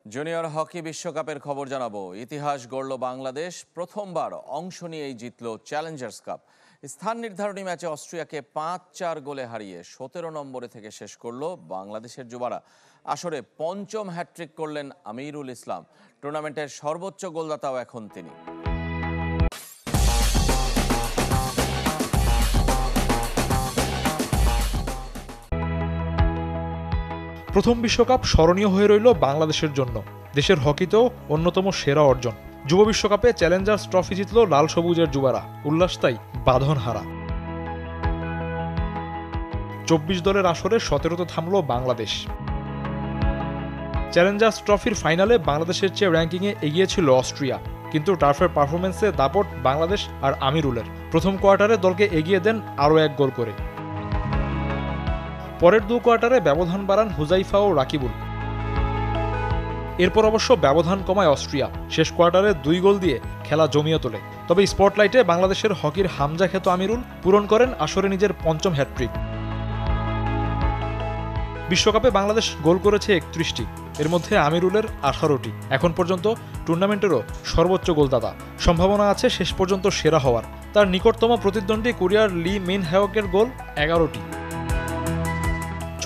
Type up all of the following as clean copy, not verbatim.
Junior hockey বিশ্বকাপের খবর জানাবো। ইতিহাস গড়ল বাংলাদেশ, প্রথমবার অংশ নিয়েই জিতল চ্যালেঞ্জার্স কাপ। স্থান নির্ধারণী ম্যাচে অস্ট্রিয়াকে ৫-৪ গোলে হারিয়ে ১৭ নম্বরে থেকে শেষ করল বাংলাদেশের যুবারা। আসরে পঞ্চম হ্যাট্রিক করলেন আমিরুল ইসলাম। টুর্নামেন্টের সর্বোচ্চ গোলদাতাও এখন তিনি। প্রথম বিশ্বকাপ স্মরণীয় হয়ে রইল বাংলাদেশের জন্য। দেশের হকিতেও অন্যতম সেরা অর্জন। যুব বিশ্বকাপে চ্যালেঞ্জার্স ট্রফি জিতল লাল সবুজের যুবারা, উল্লাস তাই বাঁধনহারা। ২৪ দলের আসরে ১৭তে থামল বাংলাদেশ। চ্যালেঞ্জার্স ট্রফির ফাইনালে বাংলাদেশের চেয়ে র্যাঙ্কিংয়ে এগিয়ে ছিল অস্ট্রিয়া, কিন্তু টার্ফের পারফরমেন্সে দাপট বাংলাদেশ আর আমিরুলের। প্রথম কোয়ার্টারে দলকে এগিয়ে দেন আরও এক গোল করে। পরের দু কোয়ার্টারে ব্যবধান বাড়ান হুজাইফা ও রাকিবুল। এরপর অবশ্য ব্যবধান কমায় অস্ট্রিয়া, শেষ কোয়ার্টারে ২ গোল দিয়ে খেলা জমিয়ে তোলে। তবে স্পটলাইটে বাংলাদেশের হকির হামজা খ্যাত আমিরুল পূরণ করেন আসরে নিজের পঞ্চম হ্যাট্রিক। বিশ্বকাপে বাংলাদেশ গোল করেছে ৩১টি, এর মধ্যে আমিরুলের ১৮টি। এখন পর্যন্ত টুর্নামেন্টেরও সর্বোচ্চ গোলদাতা। সম্ভাবনা আছে শেষ পর্যন্ত সেরা হওয়ার। তার নিকটতম প্রতিদ্বন্দ্বী কোরিয়ার লি মিন হ্যাওকের গোল ১১টি।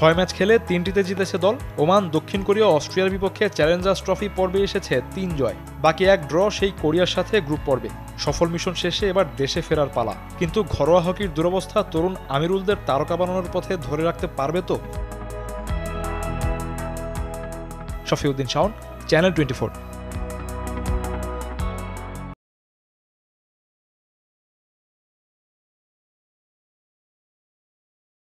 ৬ ম্যাচ খেলে ৩টিতে জিতেছে দল। ওমান, দক্ষিণ কোরিয়া ও অস্ট্রিয়ার বিপক্ষে চ্যালেঞ্জার্স ট্রফি পর্বে এসেছে ৩ জয়, বাকি ১ ড্র সেই কোরিয়ার সাথে গ্রুপ পর্বে। সফল মিশন শেষে এবার দেশে ফেরার পালা। কিন্তু ঘরোয়া হকির দুরবস্থা তরুণ আমিরুলদের তারকা বানানোর পথে ধরে রাখতে পারবে তো? শফিউদ্দিন শাওন, চ্যানেল 24।